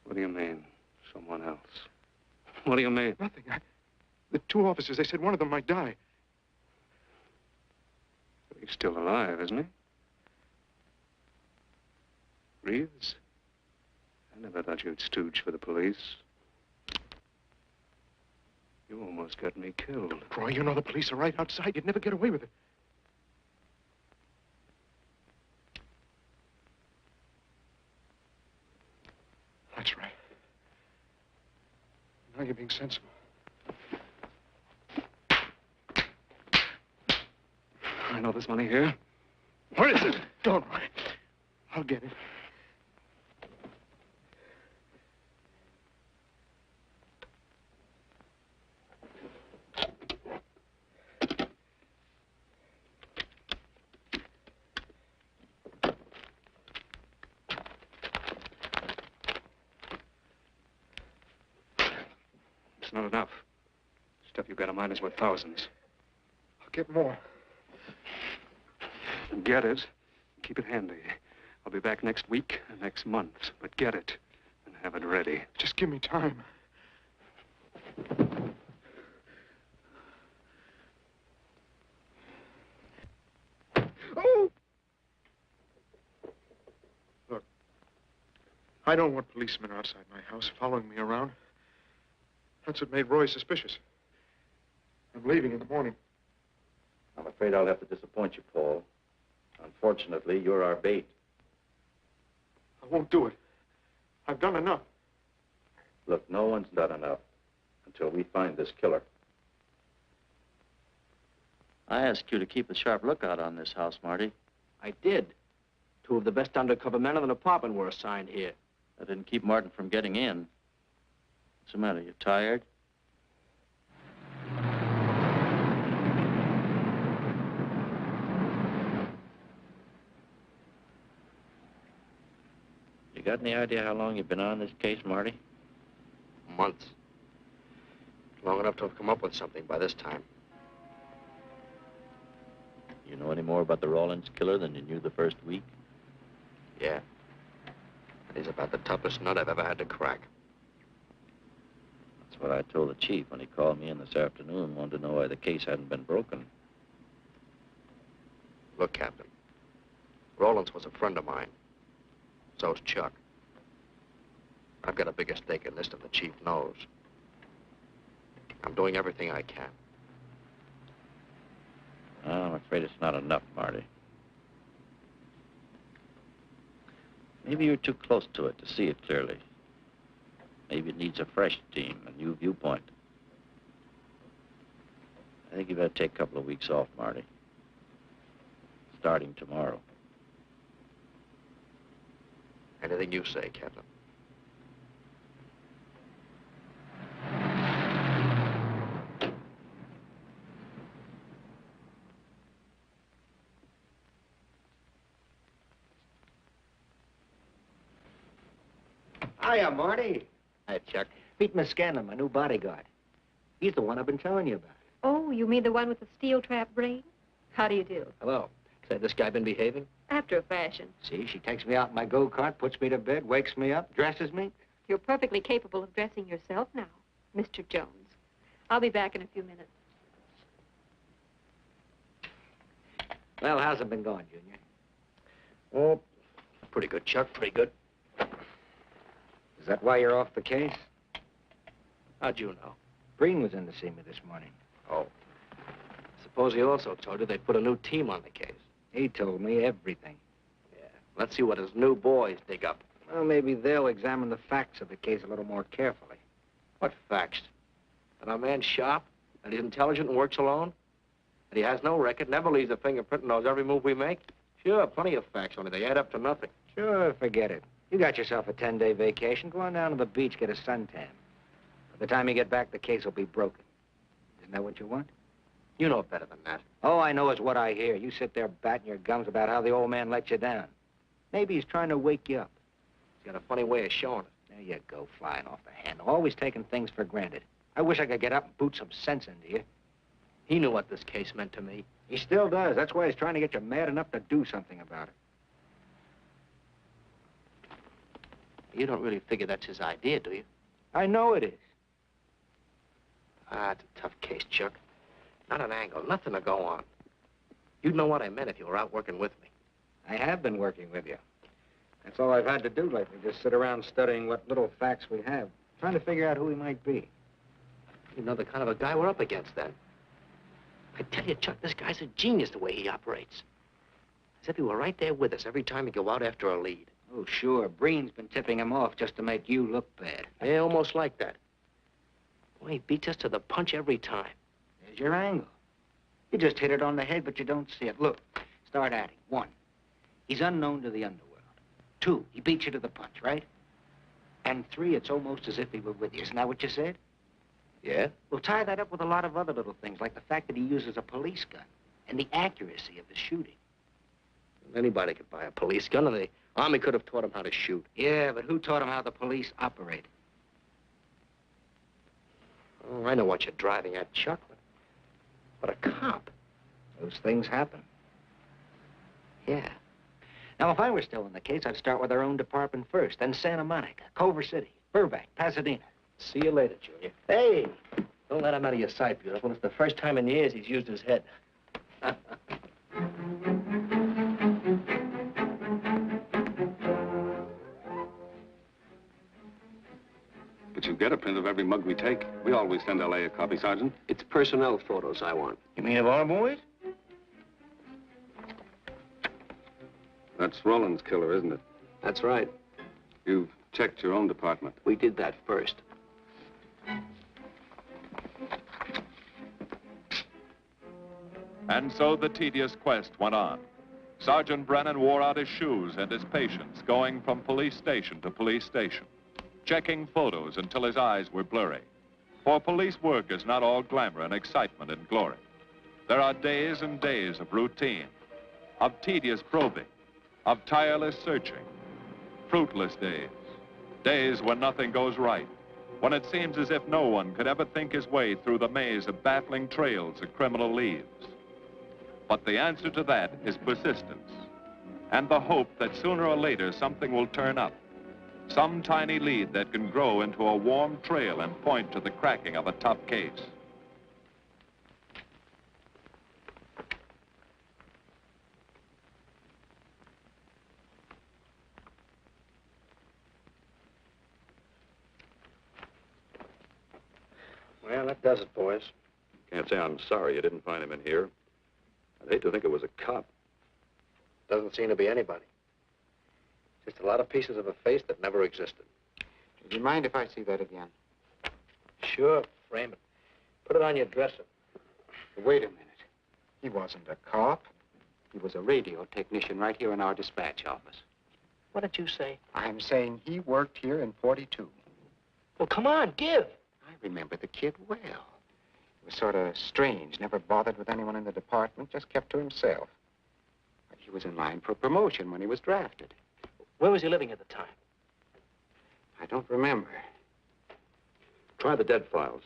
What do you mean, someone else? What do you mean? Nothing. The two officers, they said one of them might die. He's still alive, isn't he? Reeves? I never thought you'd stooge for the police. You almost got me killed. Roy, you know the police are right outside. You'd never get away with it. That's right. Now you're being sensible. I know there's money here. Where is it? Don't, Roy. I'll get it. It's not enough. Stuff you've got in mind is worth thousands. I'll get more. Get it. Keep it handy. I'll be back next week, next month. But get it and have it ready. Just give me time. Oh! Look, I don't want policemen outside my house following me around. That's what made Roy suspicious. I'm leaving in the morning. I'm afraid I'll have to disappoint you, Paul. Unfortunately, you're our bait. I won't do it. I've done enough. Look, no one's done enough until we find this killer. I asked you to keep a sharp lookout on this house, Marty. I did. Two of the best undercover men in the department were assigned here. That didn't keep Martin from getting in. What's the matter? You tired? You got any idea how long you've been on this case, Marty? Months. Long enough to have come up with something by this time. You know any more about the Rawlins killer than you knew the first week? Yeah. And he's about the toughest nut I've ever had to crack. That's what I told the chief when he called me in this afternoon, wanted to know why the case hadn't been broken. Look, Captain. Rawlins was a friend of mine. So's Chuck. I've got a bigger stake in this than the chief knows. I'm doing everything I can. Well, I'm afraid it's not enough, Marty. Maybe you're too close to it to see it clearly. Maybe it needs a fresh team, a new viewpoint. I think you better take a couple of weeks off, Marty. Starting tomorrow. Anything you say, Captain. Hiya, Marty. Hi, Chuck. Meet Miss Scanlon, my new bodyguard. He's the one I've been telling you about. Oh, you mean the one with the steel trap brain? How do you do? Hello. Say, this guy been behaving? After a fashion. See, she takes me out in my go-kart, puts me to bed, wakes me up, dresses me. You're perfectly capable of dressing yourself now, Mr. Jones. I'll be back in a few minutes. Well, how's it been going, Junior? Oh, pretty good, Chuck, pretty good. Is that why you're off the case? How'd you know? Breen was in to see me this morning. Oh. Suppose he also told you they put a new team on the case. He told me everything. Yeah. Let's see what his new boys dig up. Well, maybe they'll examine the facts of the case a little more carefully. What facts? That our man's sharp, that he's intelligent and works alone, that he has no record, never leaves a fingerprint and knows every move we make? Sure, plenty of facts, only they add up to nothing. Sure, forget it. You got yourself a 10-day vacation. Go on down to the beach, get a suntan. By the time you get back, the case will be broken. Isn't that what you want? You know better than that. All I know is what I hear. You sit there batting your gums about how the old man let you down. Maybe he's trying to wake you up. He's got a funny way of showing it. There you go, flying off the handle. Always taking things for granted. I wish I could get up and boot some sense into you. He knew what this case meant to me. He still does. That's why he's trying to get you mad enough to do something about it. You don't really figure that's his idea, do you? I know it is. Ah, it's a tough case, Chuck. Not an angle, nothing to go on. You'd know what I meant if you were out working with me. I have been working with you. That's all I've had to do lately, just sit around studying what little facts we have, trying to figure out who he might be. You know the kind of a guy we're up against, then. I tell you, Chuck, this guy's a genius the way he operates. As if he were right there with us every time we go out after a lead. Oh, sure. Breen's been tipping him off just to make you look bad. Yeah, almost like that. Well, he beats us to the punch every time. There's your angle. You just hit it on the head, but you don't see it. Look, start adding. 1, he's unknown to the underworld. 2, he beats you to the punch, right? And 3, it's almost as if he were with you. Isn't that what you said? Yeah. Well, tie that up with a lot of other little things, like the fact that he uses a police gun and the accuracy of his shooting. Anybody could buy a police gun, and the Army could have taught him how to shoot. Yeah, but who taught him how the police operate? Oh, I know what you're driving at, Chuck, but a cop. Those things happen. Yeah. Now, if I were still in the case, I'd start with our own department first, then Santa Monica, Culver City, Burbank, Pasadena. See you later, Junior. Hey, don't let him out of your sight, beautiful. It's the first time in years he's used his head. But you get a print of every mug we take. We always send L.A. a copy, Sergeant. It's personnel photos I want. You mean of our boys? That's Roland's killer, isn't it? That's right. You've checked your own department. We did that first. And so the tedious quest went on. Sergeant Brennan wore out his shoes and his patience, going from police station to police station, checking photos until his eyes were blurry. For police work is not all glamour and excitement and glory. There are days and days of routine, of tedious probing, of tireless searching, fruitless days, days when nothing goes right, when it seems as if no one could ever think his way through the maze of baffling trails a criminal leaves. But the answer to that is persistence, and the hope that sooner or later something will turn up, some tiny lead that can grow into a warm trail and point to the cracking of a tough case. Well, that does it, boys. Can't say I'm sorry you didn't find him in here. I'd hate to think it was a cop. Doesn't seem to be anybody. Just a lot of pieces of a face that never existed. Do you mind if I see that again? Sure, frame it. Put it on your dresser. Wait a minute. He wasn't a cop. He was a radio technician right here in our dispatch office. What did you say? I'm saying he worked here in 42. Well, come on, give. I remember the kid well. He was sort of strange, never bothered with anyone in the department, just kept to himself. But he was in line for promotion when he was drafted. Where was he living at the time? I don't remember. Try the dead files.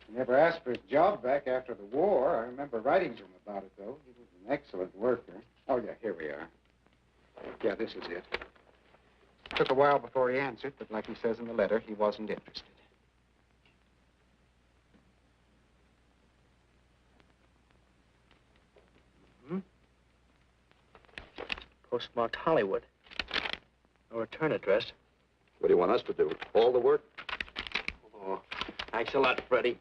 He never asked for his job back after the war. I remember writing to him about it, though. He was an excellent worker. Oh, yeah, here we are. Yeah, this is it. Took a while before he answered, but like he says in the letter, he wasn't interested. Postmarked Hollywood. No return address. What do you want us to do? All the work? Oh, thanks a lot, Freddie.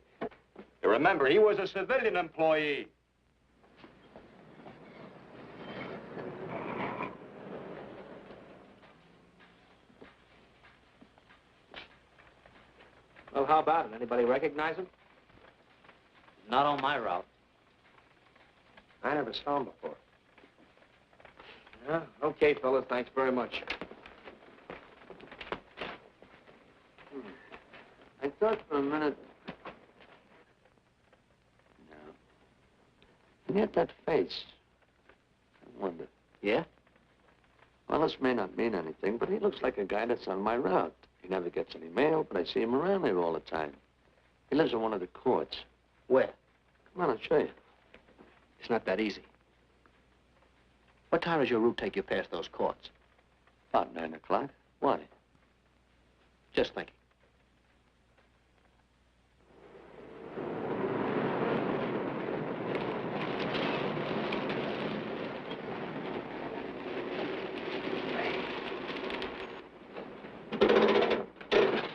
You remember, he was a civilian employee. Well, how about it? Anybody recognize him? Not on my route. I never saw him before. Yeah, okay, fellas, thanks very much. I thought for a minute... No. He had that face. I wonder. Yeah? Well, this may not mean anything, but he looks like a guy that's on my route. He never gets any mail, but I see him around there all the time. He lives in one of the courts. Where? Come on, I'll show you. It's not that easy. What time does your route take you past those courts? About 9 o'clock. Why? Just thinking.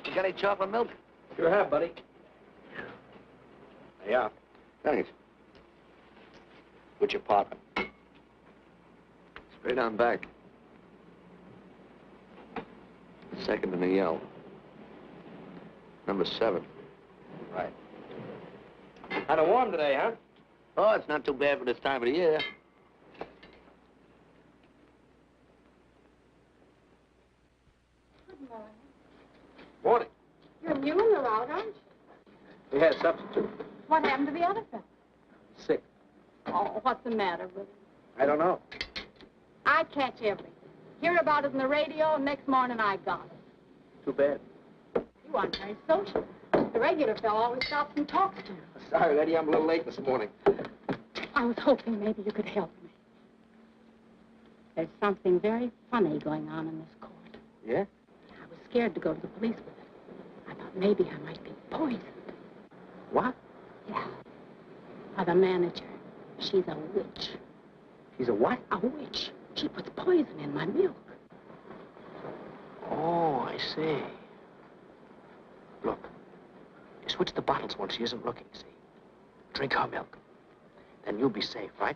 You got any chocolate milk? Sure have, buddy. Yeah. Thanks. What's your apartment? Straight on back. Second in the yell. Number 7. Right. Kind of warm today, huh? Oh, it's not too bad for this time of the year. Good morning. Morning. You're new in the route, aren't you? We had a substitute. What happened to the other fellow? Sick. Oh, what's the matter with him? I don't know. I catch everything. Hear about it on the radio, and next morning I got it. Too bad. You aren't very social. The regular fellow always stops and talks to you. Sorry, lady, I'm a little late this morning. I was hoping maybe you could help me. There's something very funny going on in this court. Yeah? I was scared to go to the police with it. I thought maybe I might be poisoned. What? Yeah. By the manager. She's a witch. She's a what? A witch. She puts poison in my milk. Oh, I see. Look, you switch the bottles when she isn't looking, see? Drink her milk. Then you'll be safe, right?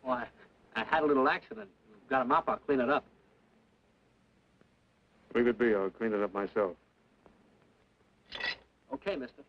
Why, I had a little accident. Got a mop, I'll clean it up. Leave it be. I'll clean it up myself. Okay, mister.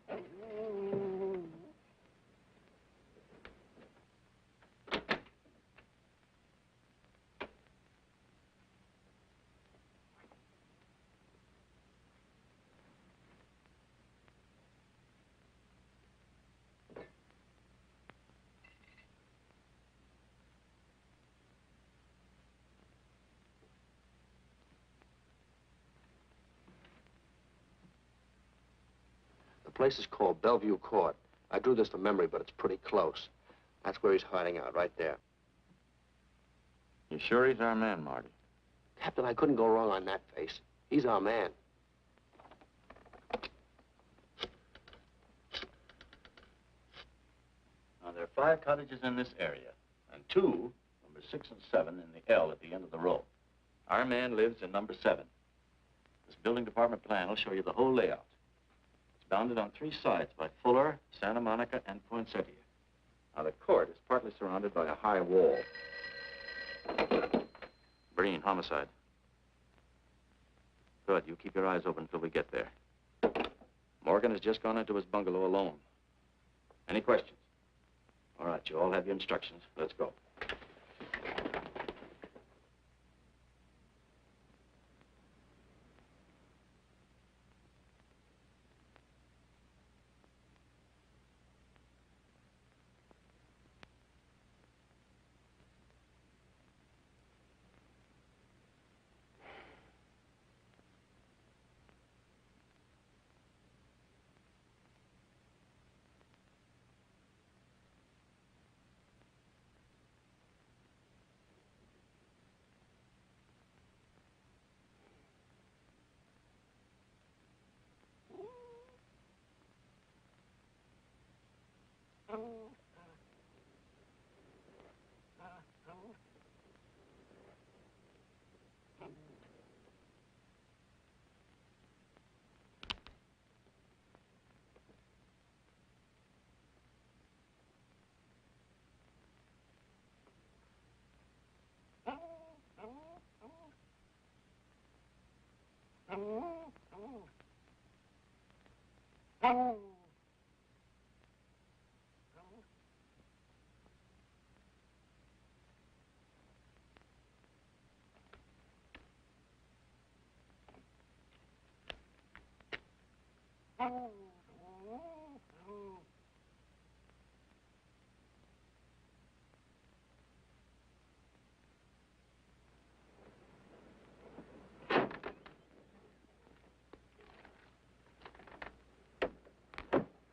The place is called Bellevue Court. I drew this from memory, but it's pretty close. That's where he's hiding out, right there. You sure he's our man, Marty? Captain, I couldn't go wrong on that face. He's our man. Now, there are 5 cottages in this area, and 2, number 6 and 7, in the L at the end of the row. Our man lives in number 7. This building department plan will show you the whole layout. It's bounded on 3 sides by Fuller, Santa Monica, and Poinsettia. Now, the court is partly surrounded by a high wall. Breen, homicide. Good. You keep your eyes open until we get there. Morgan has just gone into his bungalow alone. Any questions? All right, you all have your instructions. Let's go.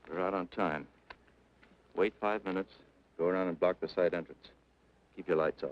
We're out on time. Wait 5 minutes. Go around and block the side entrance. Keep your lights off.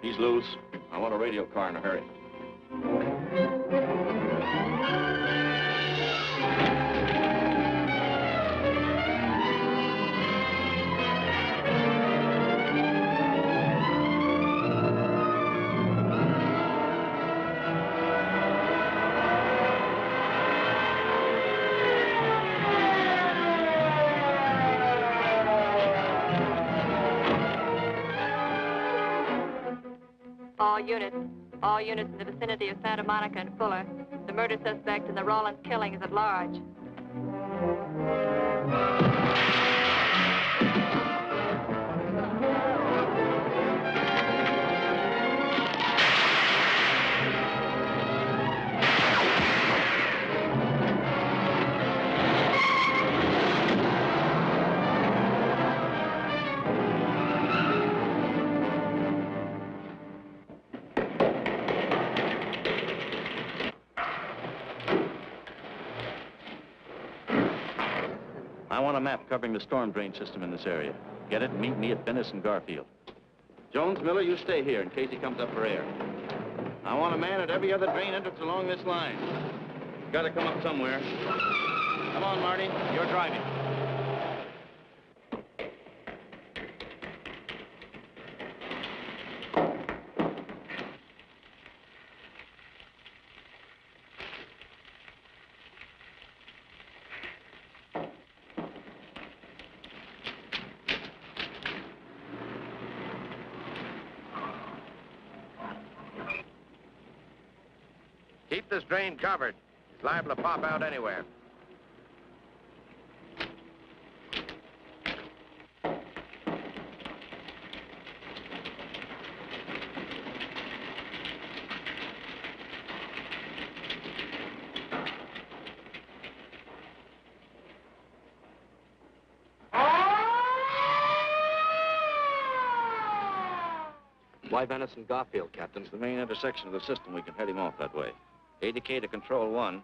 He's loose. I want a radio car in a hurry. All units in the vicinity of Santa Monica and Fuller. The murder suspect in the Rollins killing is at large. I want a map covering the storm drain system in this area. Get it and meet me at Venice and Garfield. Jones, Miller, you stay here in case he comes up for air. I want a man at every other drain entrance along this line. He's got to come up somewhere. Come on, Marty. You're driving. Keep this drain covered. It's liable to pop out anywhere. Why Venice and Garfield, Captain? It's the main intersection of the system. We can head him off that way. ADK to Control 1.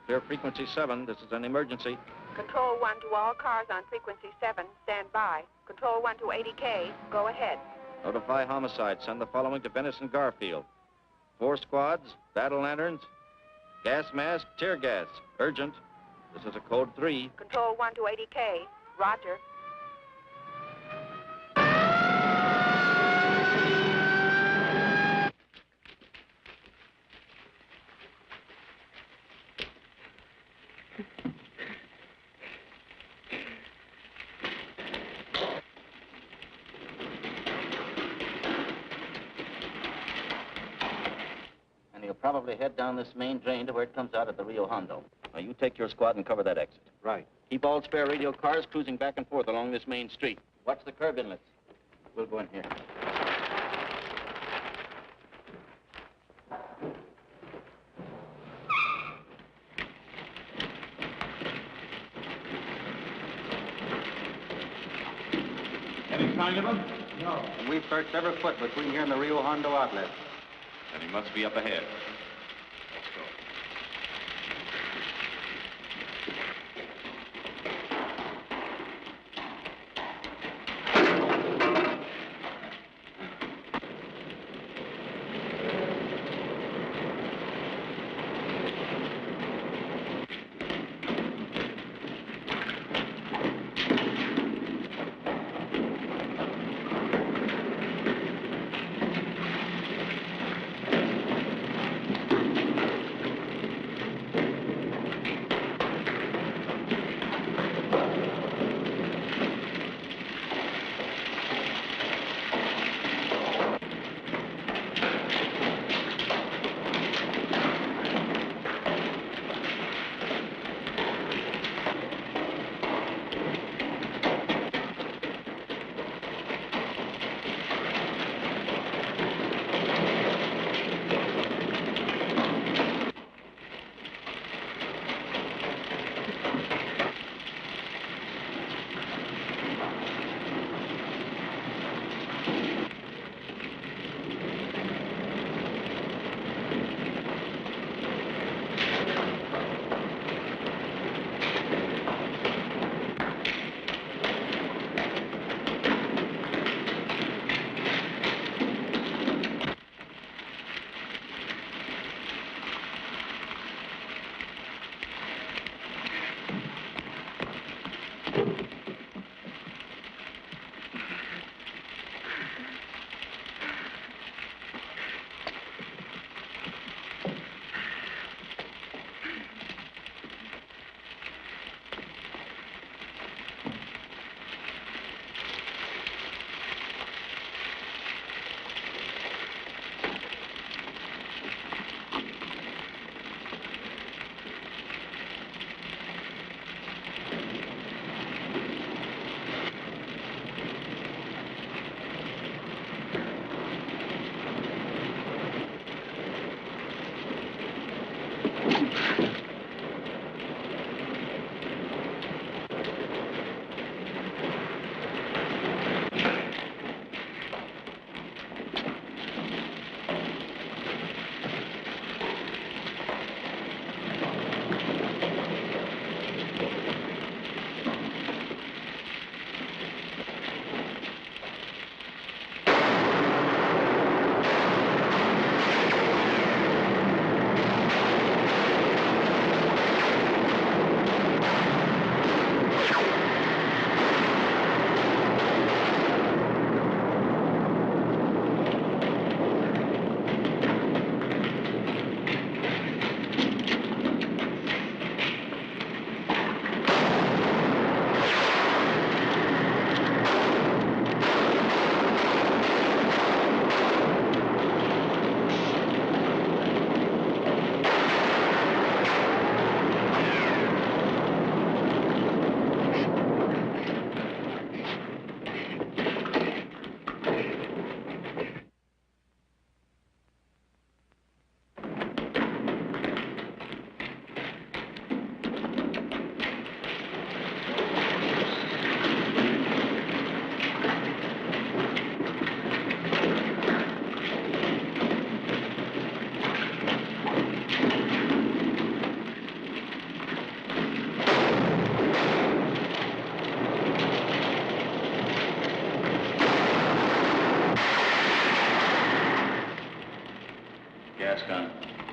Clear frequency 7. This is an emergency. Control 1 to all cars on frequency 7. Stand by. Control 1 to ADK. Go ahead. Notify homicide. Send the following to Venice and Garfield. 4 squads, battle lanterns, gas mask, tear gas. Urgent. This is a code 3. Control 1 to ADK. Roger. Probably head down this main drain to where it comes out at the Rio Hondo. Now, you take your squad and cover that exit. Right. Keep all spare radio cars cruising back and forth along this main street. Watch the curb inlets. We'll go in here. Any sign of him? No. And we've searched every foot between here and the Rio Hondo outlet. Then he must be up ahead. Gas gun.